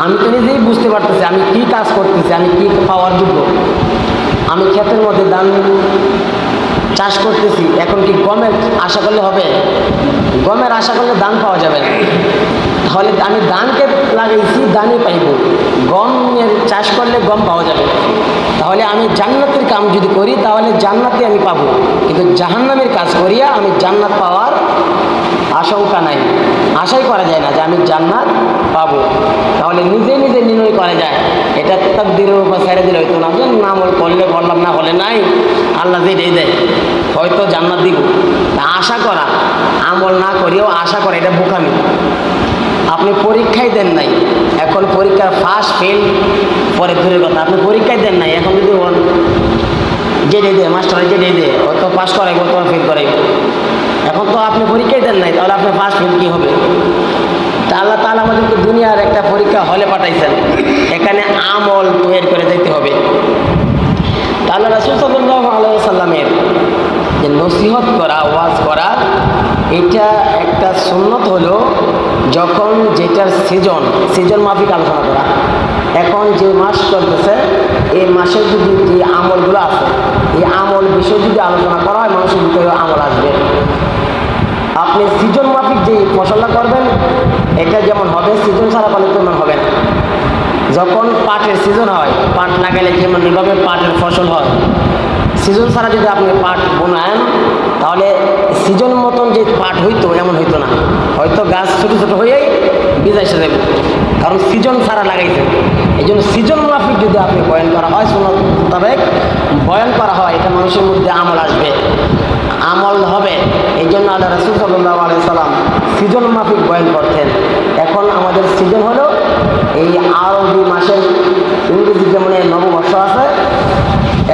আমি তো নিজেই বুঝতে পারতেছি আমি কি কাজ করতেছি, আমি কি পাওয়ার যোগ্য। আমি ক্ষেতের মধ্যে ধান চাষ করতেছি, এখন কি গমের আশা করলে হবে? গমের আশা করলে ধান পাওয়া যাবে না। তাহলে আমি ধানকে লাগাইছি, ধানই পাইব। গমের চাষ করলে গম পাওয়া যাবে। তাহলে আমি জান্নাতের কাম যদি করি তাহলে জান্নাতে আমি পাবো, কিন্তু জাহান্নামের কাজ করিয়া আমি জান্নাত পাওয়ার আশঙ্কা নাই, আশাই করা যায় না যে আমি জান্নাত পাবো। তাহলে নিজে নিজে নির্ণয় করা যায়, এটা তাকদীরের উপর ছেড়ে দিলে হইতো না যে আমল করলে করলাম, না হলে নাই, আল্লাহ যেটাই দেয় হয়তো জান্নাত দিব। তা আশা করা, আমল না করিও আশা করা, এটা বোকামি। আপনি পরীক্ষাই দেন নাই, এখন পরীক্ষার ফার্স্ট ফেল পরে দূরের কথা, আপনি পরীক্ষাই দেন নাই, এখন যদি যেটাই দেয় মাস্টার যেটাই দেয় ও তো পাস করাইব, তোমার ফেল করাইব। এখন তো আপনি পরীক্ষাই দেন নাই, তাহলে আপনার ফার্স্ট ফেল কী হবে? তা আল্লাহ তাআলা আমাদেরকে দুনিয়ার একটা পরীক্ষা হলে পাঠাইছেন, এখানে আমল তৈরি করে যেতে হবে। তা আল্লাহ রাসূল সাল্লাল্লাহু আলাইহি ওয়াসাল্লামের যে নসিহত করা, ওয়াজ করা, এটা একটা সুন্নত হলো যখন যেটার সিজন মাফিক আলোচনা করা। এখন যে মাস চলতেছে এই মাসে যদি যে আমলগুলো আছে এই আমল বিষয়ে যদি আলোচনা করা হয় মানুষের ভিতরে আমল আসবে। আপনি সিজন মাফিক যে ফসলটা করবেন এটা যেমন হবে, সিজন ছাড়া করলে তেমন হবে না। যখন পাটের সিজন হয়, পাট লাগাইলে যেমন এভাবে পাটের ফসল হয়, সিজন ছাড়া যদি আপনি পাট বোনান তাহলে সিজন মতন যে পাট হইতো এমন হইতো না, হয়তো গাছ ছোটো ছোটো হয়েই বীজ এসে যাবে, কারণ সিজন ছাড়া লাগাইছে। এই জন্য সিজন মাফিক যদি আপনি বয়ান করা হয়, সুন্নাত মোতাবেক বয়ান করা হয়, এটা মানুষের মধ্যে আমল আসবে, আমল হবে। এই জন্য আল্লাহ রাসূল সাল্লাল্লাহু আলাইহি সাল্লাম সিজন মাফিক বয়ান করতেন। এখন আমাদের সিজন হলো এই আরবি মাসের, ইংরেজি যেমন নববর্ষ আছে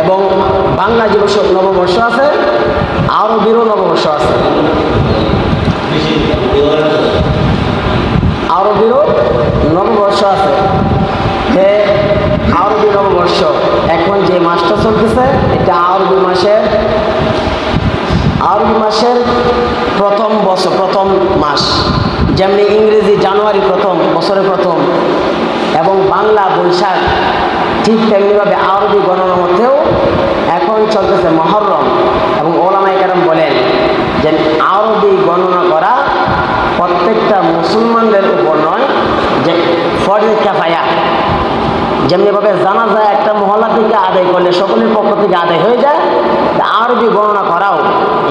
এবং বাংলা যে নববর্ষ আছে, আরবিরও নববর্ষ আছে, আরবিরও নববর্ষ আছে। যে আরবি নববর্ষ এখন যে মাসটা চলতেছে এটা আরবি মাসের প্রথম বছর, প্রথম মাস। যেমনি ইংরেজি জানুয়ারি প্রথম, বছরের প্রথম, এবং বাংলা বৈশাখ, ঠিক তেমনিভাবে আরবি গণনার মধ্যেও এখন চলতেছে মহররম। এবং ওলামায়ে কেরাম বলেন যে আরবি গণনা করা প্রত্যেকটা মুসলমানদের উপর নয়, যে ফরজে কিফায়া। যেমনিভাবে জানাজা একটা মহল্লা থেকে আদায় করলে সকলের পক্ষ থেকে আদায় হয়ে যায়, আরবি গণনা করাও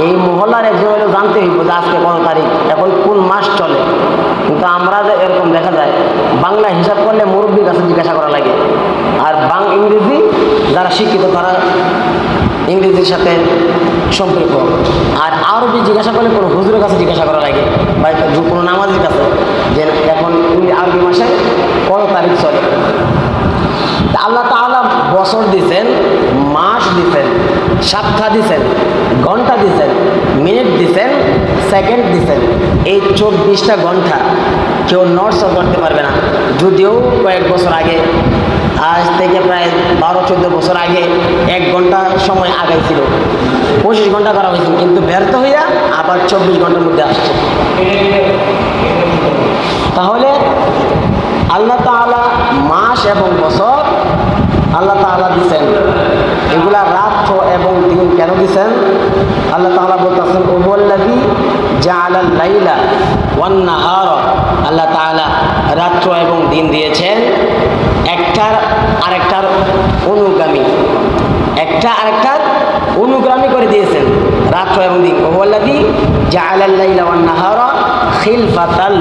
এই মহল্লার একজন হলে জানতে হইব যে আজকে কত তারিখ, এখন কোন মাস চলে। কিন্তু আমরা যে এরকম দেখা যায় বাংলা হিসাব করলে মুরব্বীর কাছে জিজ্ঞাসা করা লাগে, আর ইংরেজি যারা শিক্ষিত তারা ইংরেজির সাথে সম্পর্ক, আর আরবি জিজ্ঞাসা করলে কোনো হুজুরের কাছে জিজ্ঞাসা করা লাগে বা কোনো নামাজের কাছে যে এখন আরবি মাসে কত তারিখ চলে। আল্লাহ তাআলা বছর দিছেন, মাস দিছেন, সপ্তাহ দিছেন, ঘন্টা দিছেন, মিনিট দিছেন, সেকেন্ড দিছেন। এই 24টা ঘন্টা কেউ নড়চড় করতে পারবে না। যদিও কয়েক বছর আগে, আজ থেকে প্রায় 12-14 বছর আগে 1 ঘন্টা সময় আগাই ছিল, 25 ঘন্টা করা হয়েছিল, কিন্তু ব্যর্থ হইয়া আবার 24 ঘন্টার মধ্যে আসছে। তাহলে আল্লাহ তাআলা মাস এবং বছর আল্লাহ তাআলা দিচ্ছেন, এগুলা রাত এবং দিন কেন দিচ্ছেন? আল্লাহ তাআলা বলতেছেন ওয়াল্লাযী জাআলাল লাইলা ওয়ান নাহারা, আল্লাহ তাআলা রাত্র এবং দিন দিয়েছেন একটার আরেকটার অনুগামী, একটা আরেকটার অনুগামী করে দিয়েছেন রাত্র এবং দিন। ওয়াল্লাযী জাআলাল লাইলা ওয়ান নাহারা খিলফাতাল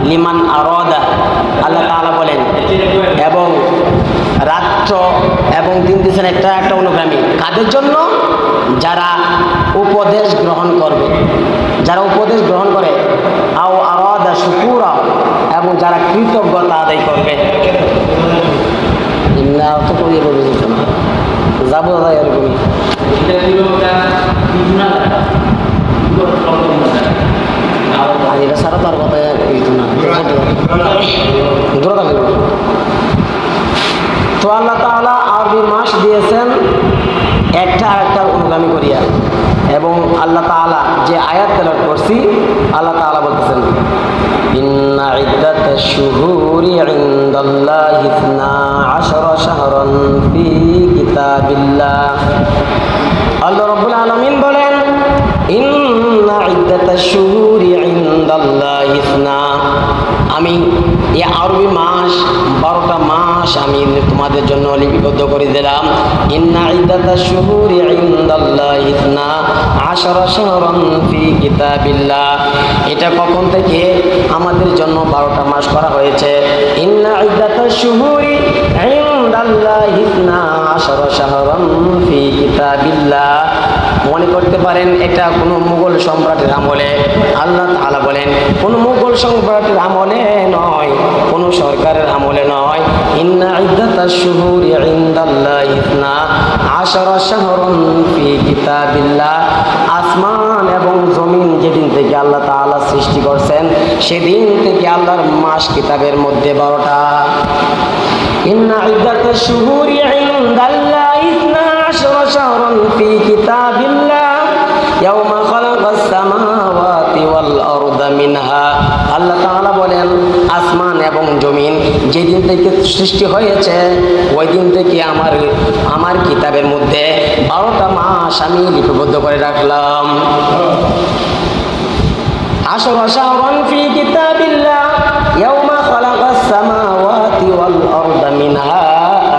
লিমান আরাদা, আল্লাহ তাআলা বলেন, এবং রাত্র এবং দিন দিয়েছেন একটা একটা অনুগামী কাদের জন্য? যারা উপদেশ গ্রহণ করবে, যারা উপদেশ গ্রহণ করে, আও আরাদা শুকুরা, এবং যারা কৃতজ্ঞতা আদায় করবে। ইন্না তো করিয়ে বলবে না, যাবো দাদা এরকমই। এটা সারা তার কথা তো আল্লাহ তাআলা আরবি মাস দিয়েছেন একটা আরেকটার অনুগামী করিয়া। এবং আল্লাহ তাআলা যে আয়াত তেলাওয়াত করছি, আল্লাহ তাআলা বলতেছেন ইন্না ইদ্দাতাশ الشهور عند الله 12 شهرا في كتاب الله আল্লাহ রাব্বুল আলামিন বলেন ইন্না ইদ্দাতাশ শুহুরি ইনদাল্লাহি 12 আমি এই আরবি মাস 12টা মাস আমি তোমাদের জন্য লিপিবদ্ধ করে দিলাম ইন্না ইদ্দাতাশ শুহুরি ইনদাল্লাহি 12 শাহরান ফি কিতাবিল্লাহ এটা কখন থেকে আমাদের জন্য 12টা মাস করা হয়েছে ইন্না ইদ্দাতাশ শুহুরি ইনদাল্লাহি 12 শাহরান ফি কিতাবিল্লাহ মনে করতে পারেন এটা কোনো মুঘল সম্রাটের আমলে আল্লাহ তাআলা বলেন কোনো মুঘল সম্রাটের আমলে নয় কোনো সরকারের আমলে নয় ইন্না ইদ্দাতাশ শুহুরি ইনদাল্লাহি 12 শাহরান ফি কিতাবিল্লাহ আসমান এবং জমিন যেদিন থেকে আল্লাহ তাআলা সৃষ্টি করছেন সেদিন থেকে আল্লাহর মাস কিতাবের মধ্যে 12টা ইন্না ইদ্দাতাশ শুহুরি ইনদাল্লাহি 12 শাহরান ফি কিতাবিল্লাহ ইয়াওমা খালাকাস সামাওয়াতি ওয়াল আরদা মিনহা আল্লাহ তাআলা বলেন আসমান এবং জমিন যেদিন থেকে সৃষ্টি হয়েছে ওই দিন থেকে আমার কিতাবের মধ্যে 12টা মাস আমি লিপিবদ্ধ করে রাখলাম 12 শাহরান ফি কিতাবিল্লাহ ইয়াওমা খালাকাস সামাওয়াতি ওয়াল আরদা মিনহা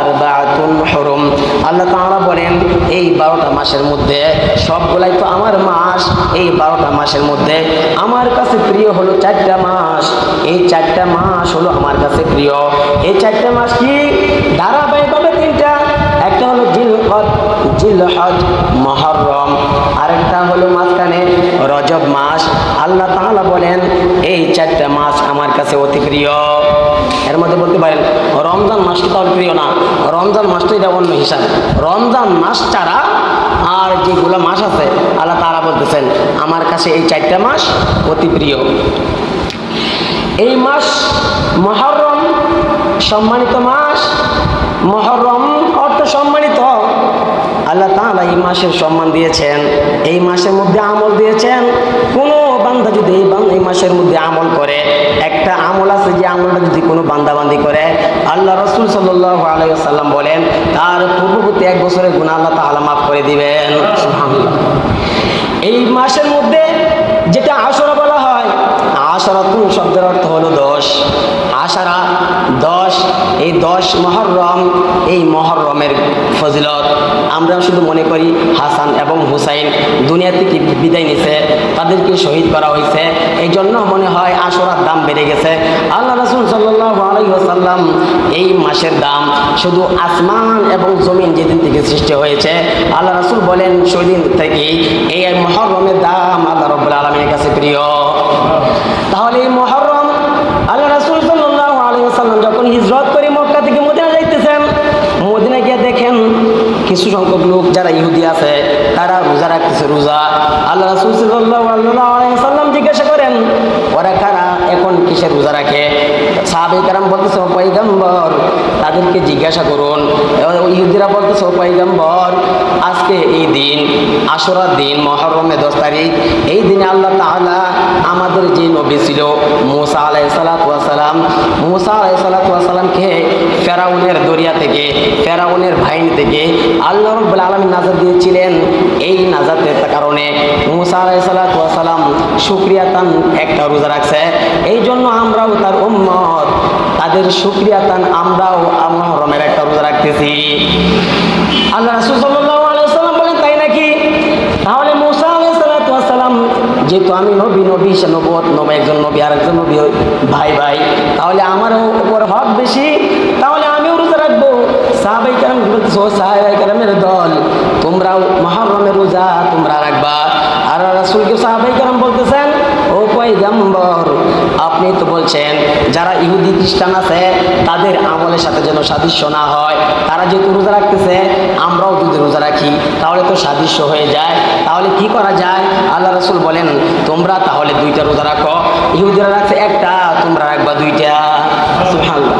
আরবাআতুন হুরুম আল্লাহ তাআলা বলেন এই 12টা মাসের মধ্যে সবগুলাই তো আমার মাস এই 12টা মাসের মধ্যে আমার কাছে প্রিয় হলো 4টা মাস এই 4টা মাস হলো আমার কাছে প্রিয় এই 4টা মাস কি ধারাবাহিকভাবে 3টা একটা হলো জিলহজ মুহররম আরেকটা হলো মাঝখানে রজব মাস আল্লাহ তাআলা বলেন এই 4টা মাস আমার কাছে অতি প্রিয় এর মধ্যে বলতে পারেন রমজান মাসটা তাহলে প্রিয় না রমজান মাসটা এটা অন্য হিসাব রমজান মাস ছাড়া আর যেগুলো মাস আছে আল্লাহ তাআলা বলতেছেন আমার কাছে এই 4টা মাস অতি প্রিয় এই মাস মুহররম সম্মানিত মাস মুহররম অর্থ সম্মানিত আল্লাহ তাআলা এই মাসের সম্মান দিয়েছেন এই মাসের মধ্যে আমল দিয়েছেন কোনো বান্দা যদি এই মাসের মধ্যে আমল করে একটা আমল আছে যে আমলটা যদি কোনো বান্দাবান্দি করে আল্লাহ রাসূল সাল্লাল্লাহু আলাইহি ওয়াসাল্লাম বলেন তার পূর্ববর্তী 1 বছরের গুনাহ আল্লাহ তাআলা মাফ করে দিবেন সুবহানাল্লাহ এই মাসের মধ্যে যেটা আশুরা বলা হয় আশরাতুন শব্দের অর্থ হলো 10 আশারা 10 এই 10 মুহররম এই মুহররমের ফজিলত আমরা শুধু মনে করি হাসান এবং হুসাইন দুনিয়া থেকে বিদায় নিছে তাদেরকে শহীদ করা হয়েছে এই জন্য মনে হয় আশুরার দাম বেড়ে গেছে আল্লাহ রাসূল সাল্লাল্লাহু আলাইহি ওয়াসাল্লাম এই মাসের দাম শুধু আসমান এবং জমিন যেদিন থেকে সৃষ্টি হয়েছে আল্লাহ রাসূল বলেন সেদিন থেকে এই মুহররমের দাম আল্লাহ রাব্বুল আলামিনের কাছে প্রিয় তাহলে এই মুহররম আল্লাহ রাসূল সাল্লাল্লাহু আলাইহি ওয়াসাল্লাম যখন হিজরত করে মক্কা থেকে মদিনা যাইতেছেন মদিনা গিয়ে দেখেন কিছু সংখ্যক লোক যারা ইহুদি আছে তারা রোজা রাখতেছে রোজা আল্লাহ রাসূল সাল্লাল্লাহু আলাইহি ওয়াসাল্লাম জিজ্ঞাসা করেন ওরা কারা এখন কিসের রোজা রাখে সাহাবায়ে কেরাম বলতেছে ও পয়গম্বর তাদেরকে জিজ্ঞাসা করুন ইহুদিরা বলতেছে ও পয়গম্বর আজকে এই দিন আশুরার দিন মুহররমের 10 তারিখ এই দিনে আল্লাহ তাআলা আমাদের যে নবী ছিল মুসা আলাইহিস সালাতু ওয়াস সালাম মুসা আলাইহিস সালাতু ওয়াস সালামকে ফেরাউনের দরিয়া থেকে ফেরাউনের বাহিনী থেকে আল্লাহ রাব্বুল আলামিন নাজাত দিয়েছিলেন এই নাজাতের কারণে মুসা আলাইহিস সালাতু ওয়াস সালাম শুকরিয়াতান একটা রোজা রাখছে এই জন্য আমরাও তার উম্মত তাদের শুকরিয়াতান আমরাও মুহররমের একটা রোজা রাখতেছি আল্লাহ রাসূল সাল্লাল্লাহু আলাইহি ওয়াসাল্লাম বলেন তাই নাকি তাহলে মুসা আলাইহিস সালাতু ওয়াস সালাম যেহেতু আমি নবী সে নবী একজন নবী আর একজন নবী ভাই ভাই তাহলে আমার উপর হক বেশি তাহলে আমিও রোজা রাখবো সাহাবায়ে কেরাম বলতেছে ও সাহাবায়ে কেরামের দল তোমরাও মুহররমের রোজা তোমরা রাখবা আর রাসূলকে সাহাবায়ে কেরাম বলতেছেন ও পয়গম্বর আপনি তো বলছেন যারা ইহুদি খ্রিস্টান আছে তাদের আমলের সাথে যেন সাদৃশ্য না হয় তারা যেহেতু রোজা রাখতেছে আমরাও যদি রোজা রাখি তাহলে তো সাদৃশ্য হয়ে যায় তাহলে কি করা যায় আল্লাহ রাসূল বলেন তোমরা তাহলে 2টা রোজা রাখো ইহুদিরা রাখছে একটা তোমরা রাখবা 2টা সুবহানাল্লাহ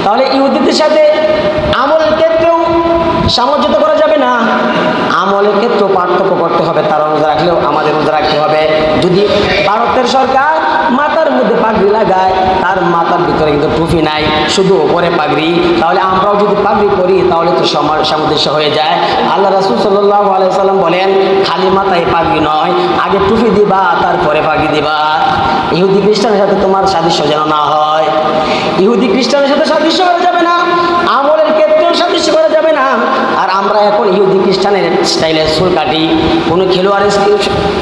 তাহলে ইহুদিদের সাথে আমলের ক্ষেত্রেও সামঞ্জস্য করা যাবে না আমলের ক্ষেত্রে পার্থক্য করতে হবে। তারা রোজা রাখলেও আমাদের রোজা রাখতে হবে। যদি ভারতের সরকার মাথার মধ্যে পাগড়ি লাগায়, তার মাথার ভিতরে কিন্তু টুপি নাই, শুধু ওপরে পাগড়ি, তাহলে আমরাও যদি পাগড়ি করি তাহলে তো সামঞ্জস্য হয়ে যায়। আল্লাহ রাসূল সাল্লাল্লাহু আলাইহি ওয়াসাল্লাম বলেন, খালি মাথায় পাগড়ি নয়, আগে টুপি দিবা তারপরে পাগড়ি দিবা। ইহুদি খ্রিস্টানের সাথে তোমার সাদৃশ্য যেন না হয়। ইহুদি খ্রিস্টানের সাথে সাদৃশ্য করা যাবে না, আমলের ক্ষেত্রেও সাদৃশ্য করা যাবে না। আর আমরা এখন ইহুদি খ্রিস্টানের স্টাইলে চুল কাটি, কোনো খেলোয়াড়ের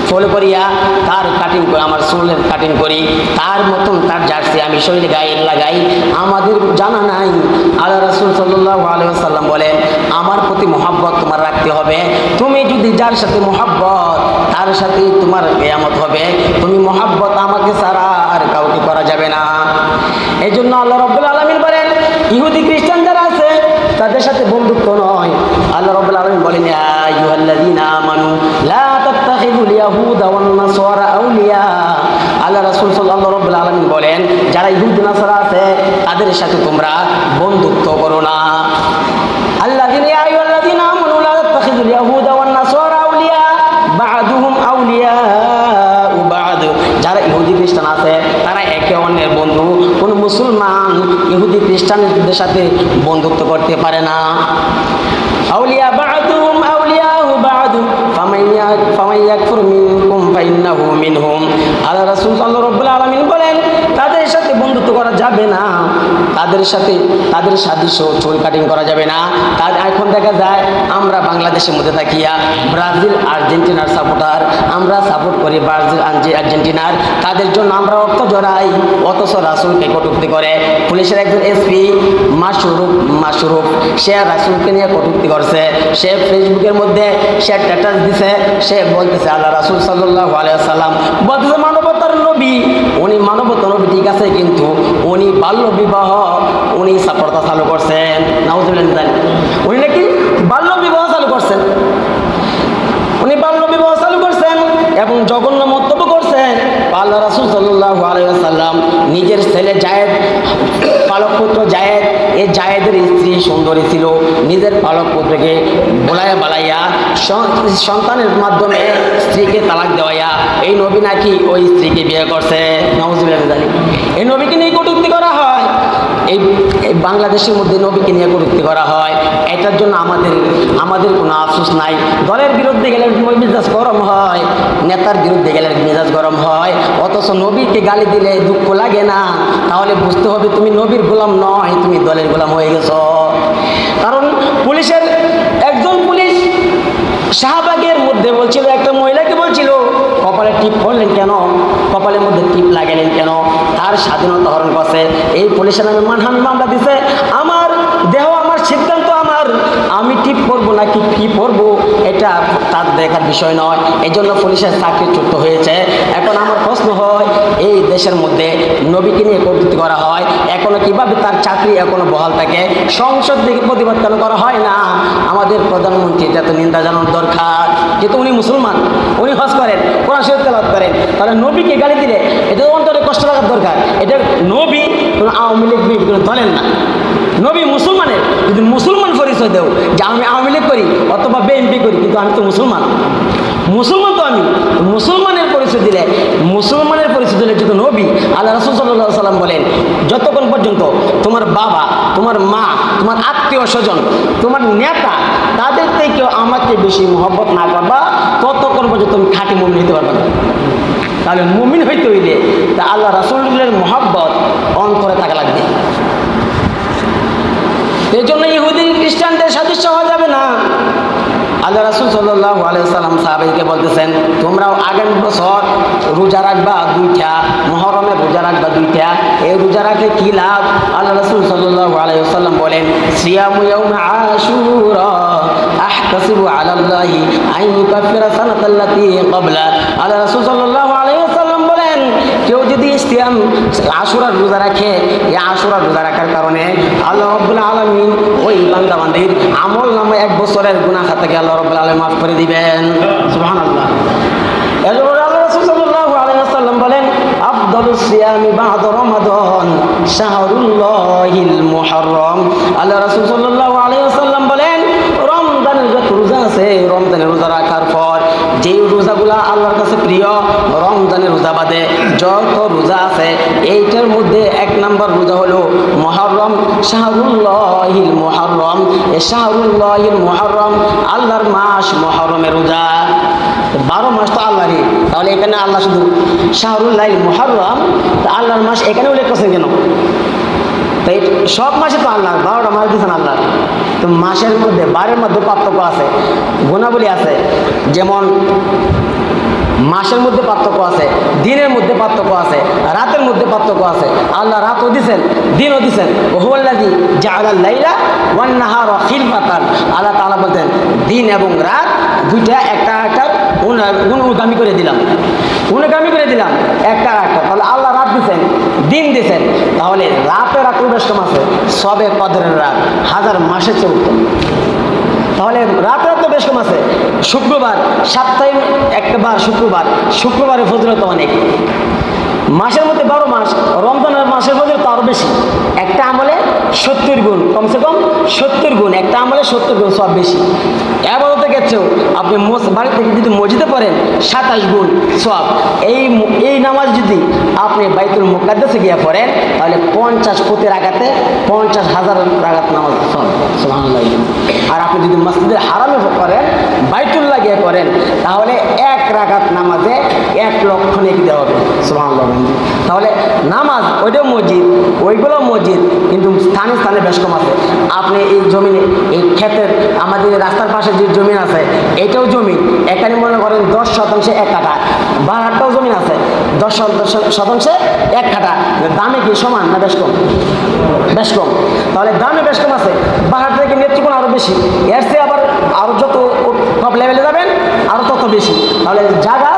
ফলো করিয়া তার কাটিং করে, আমার চুলের কাটিং করি, তার মতন তার জার্সি আমি শরীরে গায়ে লাগাই, আমাদের জানা নাই। আল্লাহ রাসূল সাল্লাল্লাহু আলাইহি ওয়াসাল্লাম বলেন, আমার প্রতি মহব্বত তোমার রাখতে হবে। তুমি যদি যার সাথে মহব্বত, তার সাথে তোমার কিয়ামত হবে। তুমি মহব্বত আমাকে ছাড়া আর কাউকে করা যাবে না। এই জন্য আল্লাহ রাব্বুল আলামিন বলেন, ইহুদি খ্রিস্টান যারা আছে তাদের সাথে বন্ধুত্ব নয়। আল্লাহ রাব্বুল আলামিন বলেন, ইয়া আইয়ুহাল্লাযীনা আমানু লা তাত্তাখিযুল ইয়াহুদা ওয়ান নাসারা আউলিয়া। আল্লাহ রাসূল সাল্লাল্লাহু রাব্বুল আলামিন বলেন, যারা ইহুদি নাসারা আছে তাদের সাথে তোমরা বন্ধুত্ব করো না। আল্লাযীনা ইয়া আইয়ুহাল্লাযীনা আমানু লা তাত্তাখিযুল ইয়াহুদা ওয়ান নাসারা আউলিয়া বা'দুহুম আউলিয়াউ বা'দ। যারা ইহুদি খ্রিস্টান আছে তারা একে অন্যের বন্ধু। কোন মুসলমান ইহুদি খ্রিস্টানদের সাথে বন্ধুত্ব করতে পারে না। আউলিয়া বা'দুহুম আউলিয়াউ বা'দ ফামান ইয়াকফুর মিনকুম ফাইন্নাহু মিনহুম। আল্লাহ রাসূল সাল্লাল্লাহু রাব্বুল আলামিন বলেন, তাদের সাথে বন্ধুত্ব করা যাবে না, তাদের সাথে তাদের সাদৃশ্য চুল কাটিং করা যাবে না। তার এখন দেখা যায় আমরা বাংলাদেশের মধ্যে থাকিয়া ব্রাজিল আর্জেন্টিনার সাপোর্টার, আমরা সাপোর্ট করি ব্রাজিল আর্জেন্টিনার, তাদের জন্য আমরা রক্ত জড়াই, অথচ রাসূলকে কটূক্তি করে। পুলিশের একজন এসপি মাশরুফ সে রাসূলকে নিয়ে কটূক্তি করছে। সে ফেসবুকের মধ্যে সে স্ট্যাটাস দিছে, সে বলতেছে আল্লাহ রাসূল সাল্লাল্লাহু আলাইহি ওয়াসাল্লাম বলতেছে মানবতার নবী, উনি মানবতার নবী ঠিক আছে, কিন্তু উনি বাল্য বিবাহ উনি সাপোর্টটা চালু করছেন। নাউজুবিল্লাহ, উনি নাকি বাল্য বিবাহ চালু করছেন, উনি বাল্য বিবাহ চালু করছেন এবং জঘন্য মন্তব্য করছেন। আল্লাহ রাসূল সাল্লাল্লাহু আলাইহি ওয়াসাল্লাম নিজের ছেলে জায়েদ, পালক পুত্র জায়েদ, এই জায়েদের স্ত্রী সুন্দরী ছিল, নিজের পালক পুত্রকে বালাইয়া সন্তানের মাধ্যমে স্ত্রীকে তালাক দেওয়াইয়া এই নবী নাকি ওই স্ত্রীকে বিয়ে করছে। নাউজুবিল্লাহ, এই নবীকে নিয়ে কটূক্তি করা হয়, এই বাংলাদেশের মধ্যে নবীকে নিয়ে কটূক্তি করা হয়। এটার জন্য আমাদের কোনো আফসোস নাই। দলের বিরুদ্ধে গেলে মেজাজ গরম হয়, নেতার বিরুদ্ধে গেলে মেজাজ গরম হয়, অথচ নবীকে গালি দিলে দুঃখ লাগে না। তাহলে বুঝতে হবে তুমি নবীর গোলাম নয়, তুমি দলের গোলাম হয়ে গেছ। কারণ পুলিশের একজন পুলিশ শাহবাগের মধ্যে বলছিল, একটা মহিলাকে বলছিল কপালে টিপ পড়লেন কেন, কপালের মধ্যে টিপ লাগালেন কেন, তার স্বাধীনতা হরণ করছে। এই পুলিশের নামে মানহানি মামলা দিছে। আমার দেহ আমার সিদ্ধান্ত আমার, আমি টিপ পরবো নাকি কি পরবো এটা তার দেখার বিষয় নয়। এই জন্য পুলিশের চাকরিচ্যুত হয়েছে। এখন আমার প্রশ্ন হয়, এই দেশের মধ্যে নবীকে নিয়ে কটূক্তি করা হয়, এখনো কিভাবে তার চাকরি এখনো বহাল থাকে? সংসদ থেকে প্রতিবাদ কেন করা হয় না? আমাদের প্রধানমন্ত্রী এটা তো নিন্দা জানানোর দরকার, যেহেতু উনি মুসলমান, উনি হজ করেন, কোরআন শরীফ তেলাওয়াত করেন, তাহলে নবীকে গালি দিলে এটা অন্তরে কষ্ট লাগার দরকার। এটা নবী কোনো আওয়ামী লীগ কোনো দলের না, নবী মুসলমানের। যদি মুসলমান পরিচয় দেও যে আমি আওয়ামী লীগ করি অথবা বিএনপি করি, কিন্তু আমি তো মুসলমান, মুসলমান তো আমি, মুসলমানের পরিচয় দিলে যদি নবী আল্লাহ রাসূল সাল্লাল্লাহু আলাইহি ওয়াসাল্লাম বলেন, যতক্ষণ পর্যন্ত তোমার বাবা, তোমার মা, তোমার আত্মীয় স্বজন, তোমার নেতা, তাদের থেকেও আমাকে বেশি মহব্বত না করবা, ততক্ষণ পর্যন্ত তুমি খাঁটি মুমিন হইতে পারবে না। তাহলে মুমিন হইতে হইলে তা আল্লাহ রাসূলের মহব্বত অন্তরে থাকা লাগবে। এই জন্য ইহুদি খ্রিস্টানদের সাদৃশ্য হওয়া যাবে না। আল্লাহ রাসূল সাল্লাল্লাহু আলাইহি ওয়াসাল্লাম সাহাবাইকে বলতেছেন, তোমরাও আগামী বছর রোজা রাখবা 2টা, মুহররমের রোজা রাখবা 2টা। এই রোজা রাখলে কি লাভ? আল্লাহ রাসূল সাল্লাল্লাহু আলাইহি ওয়াসাল্লাম বলেন, সিয়ামু ইয়াউমি আশুরা আহতাসিবু আলাল্লাহি আন ইউকাফিরা সানাতাল্লাতী ক্বাবলা। আল্লাহ রাসূল সাল্লাল্লাহু আলাইহি ওয়াসাল্লাম বলেন, কেউ যদি সিয়াম আশুরার রোজা রাখে, এই আশুরার রোজা রাখার কারণে আল্লাহ রাব্বুল আলামিন ওই বান্দাবান্দির আমল নামে 1 বছরের গুনাহ খাতাকে আল্লাহ রাব্বুল আলামিন মাফ করে দিবেন। সুবহানাল্লাহ। এজন্য আল্লাহ রাসূল সাল্লাল্লাহু আলাইহি ওয়াসাল্লাম বলেন, আফদালুস সিয়ামি বা'দা রমাদান শাহরুল্লাহিল মুহাররম। আল্লাহ রাসূল সাল্লাল্লাহু আলাইহি ওয়াসাল্লাম বলেন, রমজানের যত রোজা আছে, রমজানের রোজা রাখার পর যেই রোজাগুলা আল্লাহর কাছে প্রিয়, রমজানের রোজা বাদে যত রোজা আছে এইটার মধ্যে 1 নম্বর রোজা হলো মুহররম, শাহরুল্লাহিল মুহররম। এই শাহরুল্লাহিল মুহররম আল্লাহর মাস, মুহররমের রোজা। 12 মাস তো আল্লাহরই, তাহলে এখানে আল্লাহ শুধু শাহরুল্লাহিল মুহররম, তা আল্লাহর মাস এখানে উল্লেখ করছেন কেন? তাই সব মাসে তো আল্লাহ 12টা মাস দিচ্ছেন আল্লাহ। তো মাসের মধ্যে, বারের মধ্যে পার্থক্য আছে, গুণাবলী আছে। যেমন মাসের মধ্যে পার্থক্য আছে, দিনের মধ্যে পার্থক্য আছে, রাতের মধ্যে পার্থক্য আছে। আল্লাহ রাতও দিছেন, দিনও দিছেন। হুয়াল্লাযী জাআলাল লাইলা ওয়ান নাহারা খিলফাতান। আল্লাহ তাআলা বলতেন দিন এবং রাত দুইটা একটা অনুগামী করে দিলাম, অনুগামী করে দিলাম একটা একটা। তাহলে আল্লাহ রাত দিছেন, দিন দিছেন। তাহলে রাতের রাত বেশ কম আছে, সবে কদরের রাত 1000 মাসের চেয়ে উত্তম। তাহলে রাত তো বেশ কম আছে। শুক্রবার, সপ্তাহে একটা বার শুক্রবার, শুক্রবারের ফজিলত অনেক। মাসের মধ্যে 12 মাস, রমজানের মাসের ফজিলত আরও বেশি। একটা আমলে 70 গুণ, কমসে কম 70 গুণ, একটা আমলে 70 গুণ সব বেশি। আবাদতের ক্ষেত্রেও আপনি বাড়ি থেকে যদি মসজিদে পড়েন 27 গুণ সব। এই নামাজ যদি আপনি বাইতুল মুকাদ্দাসে গিয়ে পড়েন তাহলে 50 প্রতি রাকাতে 50,000 রাকাত নামাজ সব, সুবহানাল্লাহ। আর আপনি যদি মসজিদের হারামে করেন, বাইতুল্লাহ গিয়ে করেন, তাহলে 1 রাকাত নামাজে 1 লক্ষ নেকি দেওয়া হবে, সুবহানাল্লাহ। তাহলে নামাজ ওইটাও মসজিদ, ওইগুলো মসজিদ, কিন্তু স্থানে স্থানে বেশ কম আছে। আপনি এই জমিনে, এই ক্ষেতের, আমাদের রাস্তার পাশে যে জমিন আছে এটাও জমিন, এখানে মনে করেন 10 শতাংশে 1 কাঠা। বাহারটাও জমিন আছে 10 শতাংশে 1 কাঠা। দামে কি সমান না বেশ কম? বেশ কম। তাহলে দামে বেশ কম আছে, বাহার থেকে নেত্রকোণ আরও বেশি। এর চেয়ে আবার আরও যত টপ লেভেলে যাবেন আরও তত বেশি। তাহলে জায়গা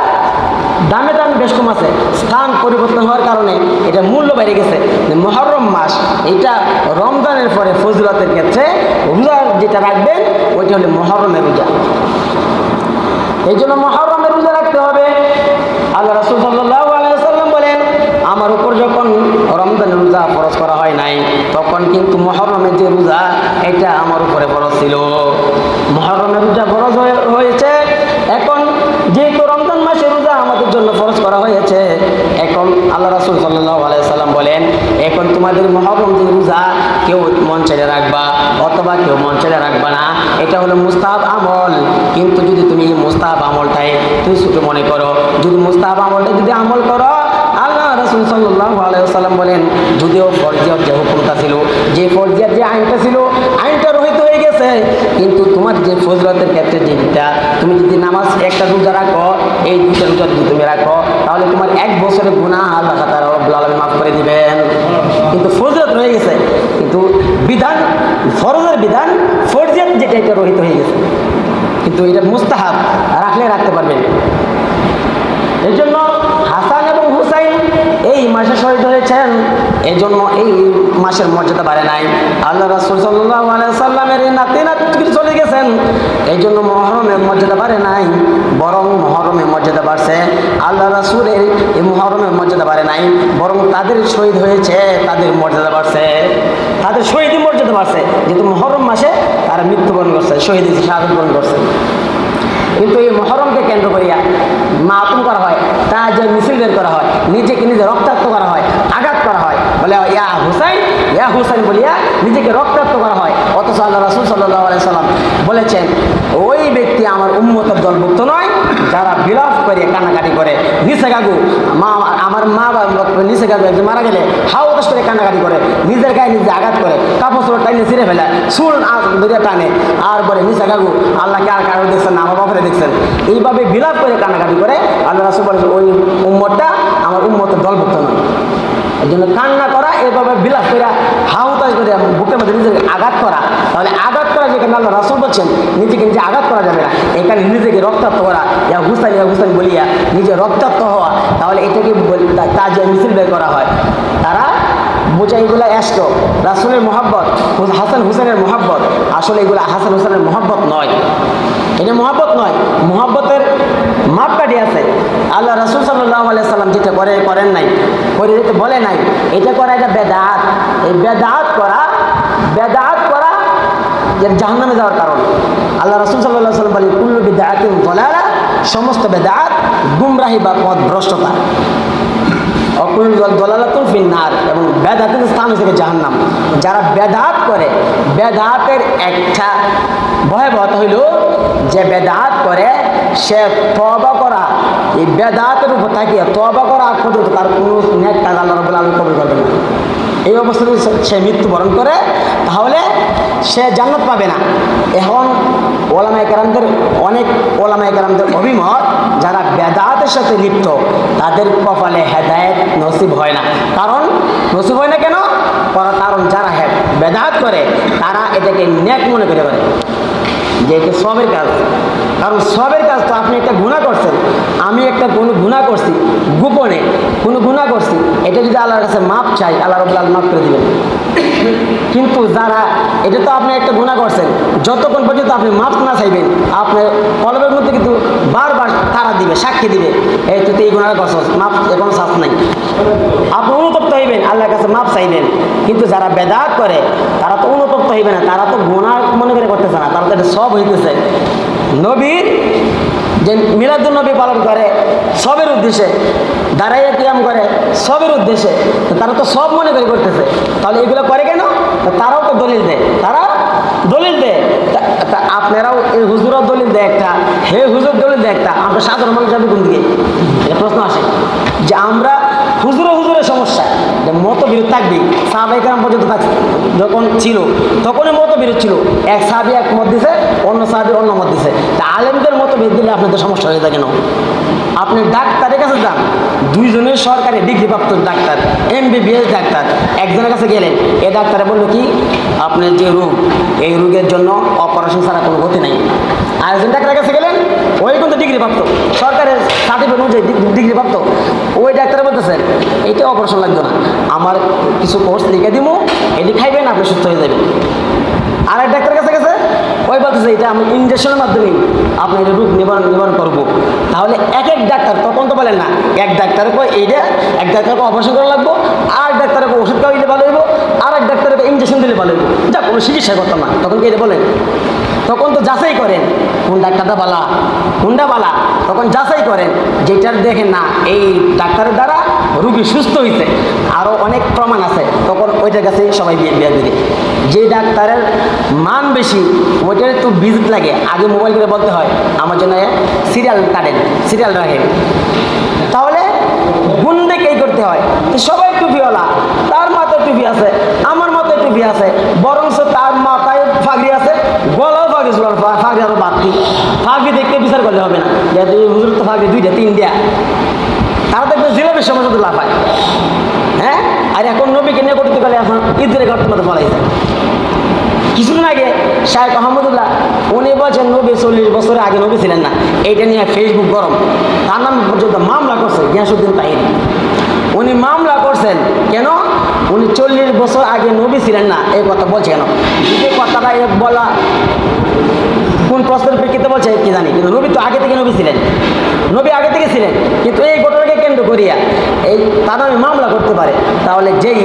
দামে দাম বেশ কম আছে। স্থান পরিবর্তন হওয়ার কারণে এটা মূল্য বেড়ে গেছে। মুহররম মাস, এটা রমজানের পরে ফজিলতের ক্ষেত্রে রোজা যেটা রাখবেন ওইটা হলো মুহররমের রোজা। এই জন্য মুহররমের রোজা রাখতে হবে। আল্লাহ রাসূল সাল্লাল্লাহু আলাইহি ওয়াসাল্লাম বলেন, আমার উপর যখন রমজানের রোজা ফরজ করা হয় নাই, তখন কিন্তু মুহররমের যে রোজা এটা আমার উপরে ফরজ ছিল। মুহররমের রোজা ফরজ হয়েছে, এখন যেহেতু রমজান মাসে রোজা আমাদের জন্য ফরজ করা হয়েছে, এখন আল্লাহ রাসূল সাল্লাল্লাহু আলাইহি ওয়াসাল্লাম বলেন, এখন তোমাদের মুহররম যে রোজা কেউ মন ছেড়ে রাখবা অথবা কেউ মন ছেড়ে রাখবা না, এটা হলো মুস্তাহাব আমল। কিন্তু যদি তুমি মুস্তাহাব আমলটাই তুমি ছোট মনে করো, যদি মুস্তাহাব আমলটা যদি আমল করো, আল্লাহ রাসূল সাল্লাল্লাহু আলাইহি ওয়াসাল্লাম বলেন, যদিও ফরজিয়ত যে হুকুমটা ছিল, যে ফরজিয়ত যে আইনটা ছিল, আইনটা রহিত হয়ে গেছে, কিন্তু তোমার যে ফজিলতের ক্ষেত্রে যেটা, তুমি যদি নামাজ একটা রোজা রাখো, এই 2টা রোজা যদি তুমি রাখো, তাহলে তোমার 1 বছরের গুনাহ আল্লাহ তাআলা রব্বুল আলামিন মাফ করে দিবেন। কিন্তু ফজিলত রয়ে গেছে, কিন্তু বিধান, ফরজের বিধান, ফরজিয়ত যেটা এটা রহিত হয়ে গেছে। কিন্তু এটা মুস্তাহাব, রাখলে রাখতে পারবেন। এই জন্য হাসান এবং হুসাইন এই মাসে শহীদ হয়েছেন, এই জন্য এই মাসের মর্যাদা বাড়ে নাই। আল্লাহ রাসূল সাল্লাল্লাহু আলাইহি ওয়াসাল্লামের নাতি নাতনি চলে গেছেন, এই জন্য মুহররমের মর্যাদা বাড়ে নাই, বরং মুহররমের মর্যাদা বাড়ছে। আল্লাহ রাসূলের এই মুহররমের মর্যাদা বাড়ে নাই, বরং তাদের শহীদ হয়েছে, তাদের মর্যাদা বাড়ছে, তাদের শহীদের মর্যাদা বাড়ছে। যেহেতু মুহররম মাসে তারা মৃত্যুবরণ করছে, শহীদ হয়েছে, শাহাদাত বরণ করছে। কিন্তু এই মুহররমকে কেন্দ্র করিয়া মাতম করা হয়, তা যে মিছিল বের করা হয়, নিজেকে নিজে রক্তাক্ত করা হয়, আঘাত করা হয়, বলে ইয়া হুসাইন বলিয়া নিজেকে রক্তাক্ত করা হয়। অথচ আল্লাহ রাসূল সাল্লাল্লাহু আলাইহি ওয়াসাল্লাম বলেছেন, ওই ব্যক্তি আমার উম্মতের দলভুক্ত নয় যারা বিলাপ করে কান্নাকাটি করে, নিচে গাগু আমার মা বা নিচে গাগু একজন মারা গেলে হাওয়াস করে কান্নাকাটি করে, নিজের গায়ে নিজে আঘাত করে, কাপড় চোপড় টাইনে ছিঁড়ে ফেলে, চুল ধরে টানে, আর বলে নিচে গাগু আল্লাহকে আর কারো দেখছেন না, আমার বাপরে দেখছেন, এইভাবে বিলাপ করে কান্নাকাটি করে। আল্লাহ রাসূল বলেছেন ওই উম্মতটা আমার উম্মতের দলভুক্ত নয়। এই জন্য কান্না করা, এভাবে বিলাপ করে হাউতাস করে বুকের মধ্যে নিজেকে আঘাত করা, তাহলে আঘাত করা যেখানে আল্লাহ রাসূল বলছেন নিজেকে নিজে আঘাত করা যাবে না, এখানে নিজেকে রক্তাক্ত করা, ইয়া হুসাইন বলিয়া নিজে রক্তাক্ত হওয়া, তাহলে এটাকে তাজিয়া মিছিল বের করা হয়। তারা বোঝায় এগুলো এসটো রাসূলের মহব্বত, হাসান হুসেনের মহব্বত, আসলে এগুলো হাসান হুসেনের মহব্বত নয়, এটা মহব্বত নয়, মহব্বতের মাপকাঠি আছে। আল্লাহ রাসূল সাল্লাল্লাহু আলাইহি ওয়াসাল্লাম যেটা করেন নাই, করে যেতে বলে নাই, এটা করা এটা বেদাত। এই বেদাত করা এর জাহান্নামে যাওয়ার কারণ। আল্লাহ রাসূল সাল্লাল্লাহু আলাইহি ওয়াসাল্লাম বলেন কুল্লু বিদআতিন যালালা, সমস্ত বেদাত গুমরাহি বা পথভ্রষ্টতা। অকুল দলালাতুন ফিন্নার, এবং বেদাতের স্থান হচ্ছে জাহান্নাম। যারা বেদাত করে, বেদাতের একটা ভয়াবহতা হইল যে বেদাত করে সে তওবা করা, এই বেদাতের উপর থাকিয়ে তওবা করা আগ পর্যন্ত তার কোনো নেক কাজ আল্লাহ রাব্বুল আলামিন কবুল করবেন না। এই অবস্থায় সে মৃত্যুবরণ করে তাহলে সে জান্নাত পাবে না। এখন ওলামায়ে কেরামদের অনেক ওলামায়ে কেরামদের অভিমত, যারা বেদাতের সাথে লিপ্ত তাদের কপালে হেদায়েত নসিব হয় না। কারণ নসিব হয় না কেন? কারণ যারা বেদাত করে তারা এটাকে নেক মনে করে যে এটা সবের কাজ। কারণ সবের কাজ তো আপনি একটা গুনাহ করছেন, আমি একটা কোনো গুনাহ করছি, গোপনে কোনো গুনাহ করছি, এটা যদি আল্লাহর কাছে মাপ চাই আল্লাহ রাব্বুল আলামিন মাফ করে দিবেন। কিন্তু যারা এটা তো আপনি একটা গুনাহ করছেন, যতক্ষণ পর্যন্ত আপনি মাপ না চাইবেন আপনার কলবের মধ্যে কিন্তু বারবার তারা দিবে, সাক্ষী দিবে, এই তুই এই গুনাহ করছস, মাপ এখনো শাস্তি নাই। আপনি অনুতপ্ত হইবেন, আল্লাহর কাছে মাপ চাইবেন। কিন্তু যারা বেদাত করে তারা তো অনুতপ্ত হইবে না, তারা তো গুনাহ মনে করে করতেছে না, তারা তো এটা সব হইতেছে। নবীর যে মিলাদুন নবী পালন করে সবের উদ্দেশ্যে, দাঁড়াইয়া কিয়াম করে সবের উদ্দেশ্যে, তারা তো সব মনে করে করতেছে। তাহলে এগুলো করে কেন? তারাও তো দলিল দেয়, তারা দলিল দেয়। আপনারাও এই হুজুরাও দলিল দেয় একটা, হে হুজুর দলিল দেয় একটা, আমরা সাধারণ মানুষ যাবে কোন দিকে? এটা প্রশ্ন আসে যে আমরা হুজুরের সমস্যা মতবিরোধ থাকবেই। সাহাবায়ে কেরাম পর্যন্ত যখন ছিল তখনই মতবিরোধ ছিল, এক সাহাবী এক মত দিছে, অন্য সাহাবী অন্য মত দিছে। তা আলেমদের মতবিরোধ দিলে আপনাদের সমস্যা হয়ে যায় কেন? আপনি ডাক্তারের কাছে যান, দুইজনের সরকারি ডিগ্রিপ্রাপ্ত ডাক্তার, MBBS ডাক্তার, একজনের কাছে গেলেন, এ ডাক্তারে বললো কি আপনার যে রোগ, এই রোগের জন্য অপারেশন ছাড়া কোনো গতি নাই। আর একজন ডাক্তারের কাছে গেলেন, ওই কিন্তু ডিগ্রিপ্রাপ্ত, সরকারের সার্টিফিকেট অনুযায়ী ডিগ্রিপ্রাপ্ত, ওই ডাক্তারে বলতেছেন এইটা অপারেশন লাগবে না, আমার কিছু কোর্স লিখে দিব, এটি খাইবেন আপনি সুস্থ হয়ে যাবেন। আর এক ডাক্তারের কাছে গেছে, ওই বলতেছে এটা আমি ইনজেকশনের মাধ্যমে আপনি রোগ নিবারণ করবো। তাহলে এক এক ডাক্তার তখন তো বলেন না, এক ডাক্তারের পর এইটা, এক ডাক্তারকে অপারেশন করা লাগবো, আর ডাক্তারকে ওষুধ খাওয়াইলে ভালো হইব, আর এক ডাক্তারকে ইনজেকশন দিলে ভালো হইব, যা কোনো চিকিৎসা করতাম না। তখন কি এটা বলেন? তখন তো যাচাই করেন কোন ডাক্তারটা বালা কোনটা বালা, তখন যাচাই করেন যেটার দেখেন না এই ডাক্তারের দ্বারা রুগী সুস্থ হয়েছে, আরও অনেক প্রমাণ আছে, তখন ওইটার কাছে সবাই বিয়ে দিবে। যে ডাক্তারের মান বেশি ওইটার তো ভিজিট লাগে, আগে মোবাইল করে বলতে হয় আমার জন্য সিরিয়াল কাটেন, সিরিয়াল রাখেন। তাহলে গুণ দেখেই করতে হয়। তো সবাই টুপিওয়ালা, তার মাথায় টুপি আছে, আমার মাথায় টুপি আছে, বরঞ্চ তার মাথায় ফাগড়ি আছে, গলাও ফাগড়ি ছিল, ফাগড়ি আরও বাড়তি, ফাগড়ি দেখতে বিচার করলে হবে না, যেহেতু হুজুর তো ফাগড়ি দুইটা তিনটা, তারা তো একটু জিলাপির সময় শুধু লাফায়। হ্যাঁ, আর এখন নবীকে নিয়ে করতে গেলে এখন ঈদের ঘটনার মধ্যে ফলাইছে। কিছুদিন আগে শায়েখ আহমদুল্লাহ উনি বলছেন নবী 40 বছরের আগে নবী ছিলেন না, এইটা নিয়ে ফেসবুক গরম, তার নাম পর্যন্ত মামলা করছে গিয়াসউদ্দিন তাহিরি। উনি মামলা করছেন কেন? উনি 40 বছর আগে নবী ছিলেন না এই কথা বলছে কেন? এই কথাটা বলা কোন প্রশ্নের প্রেক্ষিতে বলছে কি জানি, কিন্তু নবী তো আগে থেকে নবী ছিলেন, নবী আগে থেকে ছিলেন, কিন্তু এই ঘটনাকে কেন্দ্র করিয়া এই তার নামে মামলা করতে পারে। তাহলে যেই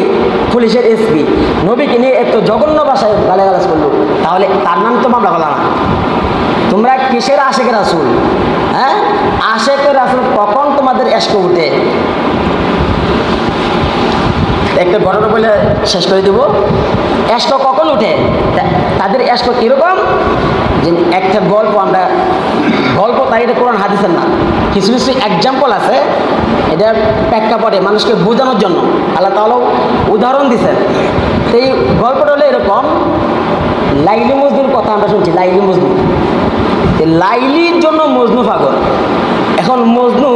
পুলিশের SP নবীকে নিয়ে এত জঘন্য ভাষায় গালাগালাজ করলো, তাহলে তার নাম তো মামলা করলাম না। তোমরা কিসের আশেকের রাসূল? হ্যাঁ, আশেকের রাসূল কখন তোমাদের এশক উঠে? একটা ঘটনা বলে শেষ করে দেব। এশক কখন উঠে? তাদের এশক কীরকম? যে একটা গল্প, আমরা গল্প তাই এটা কোরআন হাদিসের না, কিছু কিছু এক্সাম্পল আছে, এটা প্রেক্ষাপটে মানুষকে বোঝানোর জন্য আল্লাহ তাআলা উদাহরণ দিচ্ছেন। তো এই গল্পটা হলো এরকম, লাইলি মজনুর কথা আমরা শুনছি, লাইলি মজনু, লাইলির জন্য মজনু পাগল। এখন মজনু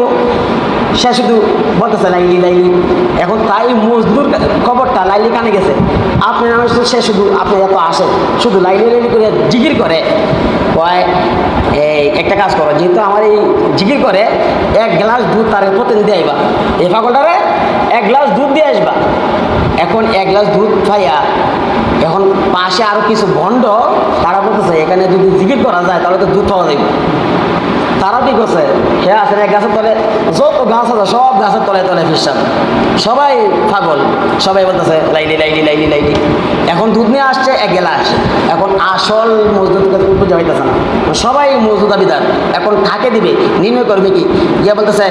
সে শুধু বলতেছে লাইলি লাইলি, এখন তাই মজনুর খবরটা লাইলি কানে গেছে, আপনার নামে সে শুধু আপনি এত আসে শুধু লাইলি লাইলি করে জিকির করে, কয় এই একটা কাজ করো, যেহেতু আমার এই জিকির করে 1 গ্লাস দুধ তার প্রতিদিন দিয়ে আইবা, এই পাগলটারে 1 গ্লাস দুধ দিয়ে আসবা। এখন 1 গ্লাস দুধ খাইয়া এখন পাশে আরও কিছু ভণ্ড তারা বলতেছে এখানে যদি জিকির করা যায় তাহলে তো দুধ পাওয়া যাবে। তারা কি করছে, সে আছে এক গাছের তলে, যত গাছ আছে সব গাছের তলায় তলায় ফিরসাব, সবাই পাগল, সবাই বলতেছে লাইলি লাইলি লাইলি লাইলি। এখন দুধ নিয়ে আসছে 1 গ্লাস, এখন আসল মজদুর খুঁজে হইতেছে না, সবাই মজদুর দাবিদার। এখন কাকে দিবে নির্ণয় করবে কি? গিয়ে বলতেছে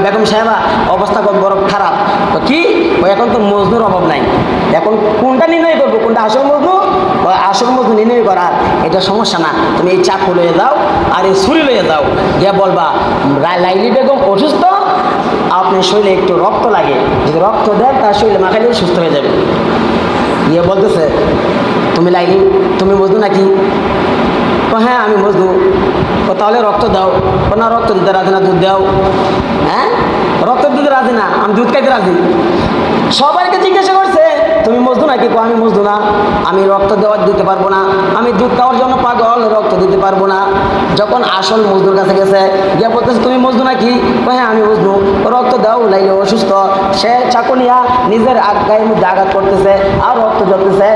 বেগম সাহেবা অবস্থা বড় খারাপ। তো কি এখন তো মজদুর অভাব নাই, এখন কোনটা নির্ণয় করবো, কোনটা আসল মজদু? আসল মজদু নির্ণয় করার এটা সমস্যা না, তুমি এই চাকু লয়ে যাও আর এই ছুরি লয়ে যাও, গিয়ে বলবা লাইলি বেগম অসুস্থ, আপনার শরীরে একটু রক্ত লাগে, যদি রক্ত দেন তার শরীরে মাখাইলে সুস্থ হয়ে যাবে। ইয়ে বলতেছে তুমি লাইলি তুমি মজদু নাকি? হ্যাঁ আমি মজদু। তাহলে রক্ত দাও। না রক্ত দিতে রাজি না, দুধ দাও। হ্যাঁ রক্ত দিতে রাজি না, আমি দুধ খাইতে রাজি। সবাইকে জিজ্ঞাসা করছে তুমি মজদু নাকি? আমি মজদু না, আমি রক্ত দিতে পারবো না, আমি দুধ খাওয়ার জন্য পাগল, রক্ত দিতে পারবো না। যখন আসল মজদুর কাছে গেছে, গিয়ে বলতেছে তুমি মজদু নাকি? হ্যাঁ আমি মজদু। রক্ত দাও, লাইলে অসুস্থ। সে চাকুনিয়া নিজের গায়ের মধ্যে আঘাত করতেছে আর রক্ত জ্বলতেছে।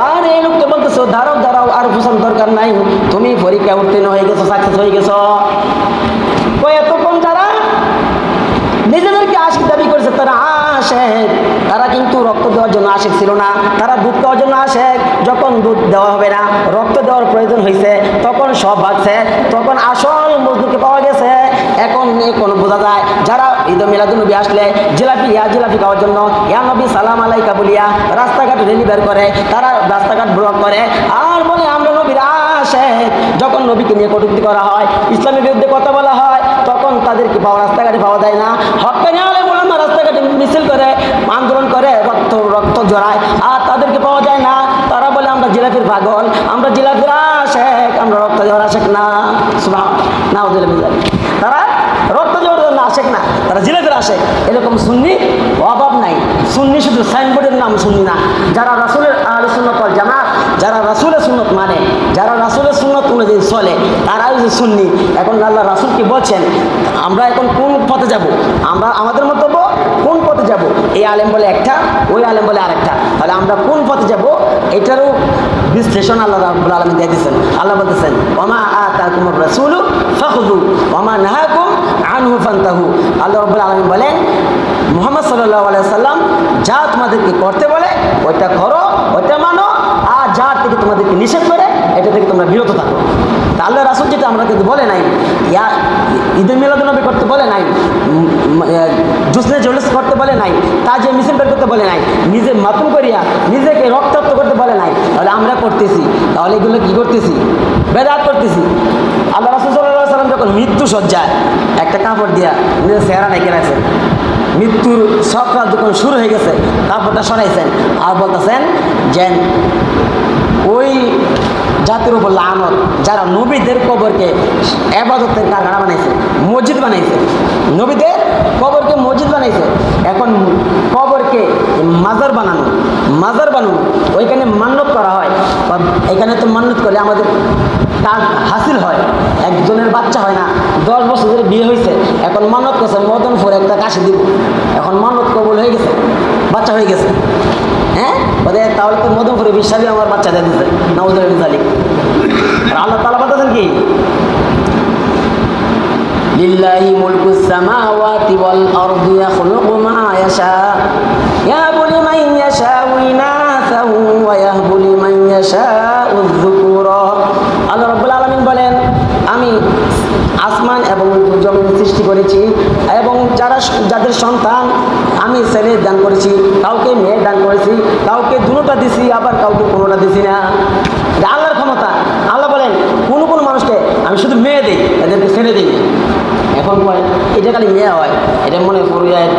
আর এই লোককে বলতেছো দাঁড়াও দাঁড়াও, আর বুঝার দরকার নাই, তুমি পরীক্ষা উত্তীর্ণ হয়ে গেছো, সাকসেস হয়ে গেছো। এতক্ষণ যারা নিজেদেরকে আশিক দাবি করেছে তারা আশেক, তারা কিন্তু রক্ত দেওয়ার জন্য আশিক ছিল না, তারা দুধ দেওয়ার জন্য আশেক। যখন দুধ দেওয়া হবে না, রক্ত দেওয়ার প্রয়োজন হয়েছে, তখন সব ভাগছে, তখন আসল মজদুরকে পাওয়া গেছে। এখন বোঝা যায় যারা ঈদ মিলাদুন্নবী আসলে জিলাপি খাওয়ার জন্য ইয়া নবী সালাম আলাইকা বলিয়া রাস্তাঘাট রেলি বের করে, তারা রাস্তাঘাট ব্লক করে আর বলে আমরা নবীর আশেক। যখন নবীকে নিয়ে কটূক্তি করা হয়, ইসলামের বিরুদ্ধে কথা বলা হয়, তখন তাদেরকে রাস্তাঘাটে পাওয়া যায় না। হক্কানি আলেম ওলামা রাস্তাঘাটে মিছিল করে, আন্দোলন করে, রক্ত জড়ায়, আর তাদেরকে পাওয়া যায় না। তারা বলে আমরা জিলাপির পাগল, আমরা জিলাপির আশেক, আমরা রক্ত জড়া আশেক না। তারা রক্ত জড়ার জন্য আশেক না, তারা জিলাপির আশেক। এরকম সুন্নি অভাব নাই। সুন্নি শুধু সাইনবোর্ডের নাম সুন্নি না, যারা রাসূলের আহলে সুন্নাত ওয়াল জামাত, যারা রাসূলের সুন্নত মানে, যারা রাসূলের সুন্নত অনুযায়ী চলে, তারাই যে সুন্নি। এখন আল্লাহ রাসূল কি বলছেন, আমরা এখন কোন পথে যাব? আমরা আমাদের মন্তব্য কোন পথে যাব? এই আলেম বলে একটা, ওই আলেম বলে আরেকটা, তাহলে আমরা কোন পথে যাব এটারও বিশ্লেষণ আল্লাহ রাব্বুল আলামিন দিয়ে দিয়েছেন। আল্লাহ বলতেছেন ওমা আতাকুমুর রাসূলু ফাখুযু ওমা নাহাকুম আনহু ফান্তাহু। আল্লাহ রাব্বুল আলামিন বলেন মুহাম্মদ সাল্লাল্লাহু আলাইহি সাল্লাম যা তোমাদেরকে করতে বলে ওইটা করো, ওইটা মানো, আর যা থেকে তোমাদেরকে নিষেধ করে এটা থেকে তোমরা বিরত থাকো। তা আল্লাহ রাসূল যেটা আমরা কিন্তু বলে নাই, ঈদুল মিলাদুন্নবী করতে বলে নাই, জুসনে জলুস করতে বলে নাই, তাজে মিছিল বের করতে বলে নাই, নিজে মাতুম করিয়া নিজেকে রক্তাক্ত করতে বলে নাই। তাহলে আমরা করতেছি, তাহলে এগুলো কি করতেছি? বেদাত করতেছি। আল্লাহ রাসূল সাল্লাল্লাহু আলাইহি সাল্লাম যখন মৃত্যু সজ্জায় একটা কাপড় দিয়া নিজের চেহারা ঢেকে রাখছেন, মৃত্যুর সকাল যখন শুরু হয়ে গেছে কাপড়টা সরাইছেন আর বলতেছেন যে ওই জাতির উপর লানত যারা নবীদের কবরকে ইবাদতের কারখানা বানাইছে, মসজিদ বানাইছে, নবীদের কবরকে মসজিদ বানাইছে। এখন কবরকে মাজার বানানো, ওইখানে মান্যত করা হয়। এখানে তো মান্যত করলে আমাদের কাজ হাসিল হয়, একজনের বাচ্চা হয় না, 10 বছর ধরে বিয়ে হয়েছে, এখন মান্যত করছে মদনপুরে একটা কাশি দিব, এখন মান্যত কবুল হয়ে গেছে, বাচ্চা হয়ে গেছে। হ্যাঁ তাহলে তো মদনপুরে বিশ্বাসী আমার বাচ্চা দিয়ে দিচ্ছে, নাউজুবিল্লাহ। আর আল্লাহ তাআলা বলতেছেন কি লিল্লাহি মুলকুস সামাওয়াতি ওয়াল আরদি ইয়াখলুকু মা ইয়াশা ইয়াহবু লিমান ইয়াশাউ ইনাসাহু ওয়া ইয়াহবু লিমান ইয়াশাউ যুকুরা। আল্লাহ রাব্বুল আলামিন বলেন আমি আসমান এবং জমিন সৃষ্টি করেছি এবং যাদের সন্তান আমি ছেলে দান করেছি, কাউকে মেয়ে দান করেছি, কাউকে দুটোটা দিছি, আবার কাউকে কোনোটা দিছি না। আল্লাহর ক্ষমতা। আল্লাহ বলেন কোনো মানুষকে আমি শুধু মেয়ে দিই, এদেরকে ছেড়ে দিই। এখন বলে এটা খালি মেয়ে হয়, এটা মনে পুরুষের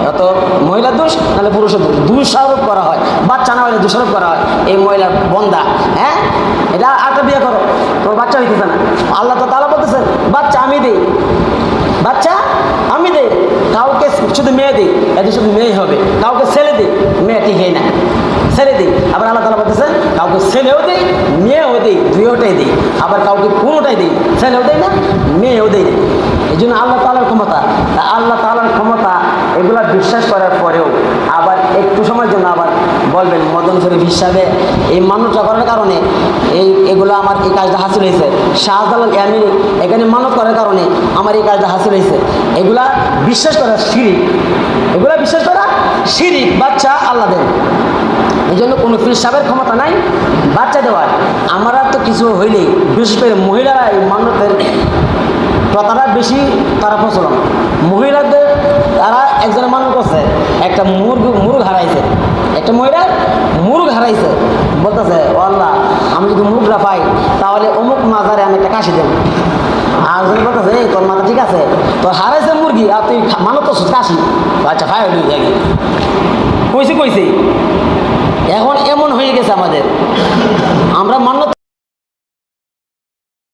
অত মহিলার দোষ, নাহলে পুরুষের দোষ, দোষারোপ করা হয়। বাচ্চা না হলে দোষারোপ করা হয়, এই মহিলার বন্দা। হ্যাঁ এটা আরেকটা বিয়ে করো, তোমার বাচ্চা হইতেছে না। আল্লাহ তো তাআলা বলতেছেন বাচ্চা আমি দিই, বাচ্চা আমি দিই, কাউকে শুধু মেয়ে দিই, এদের শুধু মেয়ে হবে, কাউকে ছেলে দিই, মেয়ে ঠিক হয় না, ছেড়ে দিই। আবার আল্লাহ তাআলা বলতেছে কাউকে ছেলেও দিই, মেয়েও দিই, দুইটাই দিই, আবার কাউকে কোনোটাই দিই, ছেলেও দেয় না, মেয়েও দেয় না। এই জন্য আল্লাহ তাআলার ক্ষমতা, আল্লাহ তাআলার ক্ষমতা এগুলা বিশ্বাস করার পরেও আবার একটু সময়ের জন্য আবার বলবেন মদন শরীফ হিসাবে এই মান্যতা করার কারণে এগুলো আমার এই কাজটা হাসিল হয়েছে, শাহজালাল ইয়ামিনী এখানে মানত করার কারণে আমার এই কাজটা হাসিল হয়েছে, এগুলা বিশ্বাস করা শিরিক, এগুলা বিশ্বাস করা শিরিক। বাচ্চা আল্লাহ দেন, এই জন্য কোনো পীর সাহেবের ক্ষমতা নাই বাচ্চা দেওয়ার। আমরা তো কিছু হইলেই বিশেষ করে মহিলারা এই মান্যতের প্রথাটা বেশি তারা প্রচলন। মহিলাদের তারা একজনে মানুষ করছে একটা মুরগ হারাইছে, একটা মহিলা মুরগ হারাইছে, বলতেছে ও আল্লাহ আমি যদি মুরগটা পাই তাহলে অমুক মাজারে আমি একটা কাশি দেব। আর যদি বলতেছে এই তোর মাথা ঠিক আছে, তোর হারাইছে মুরগি আর তুই মানত তো কাশি, আচ্ছা ফাই হইলি যাই কইছে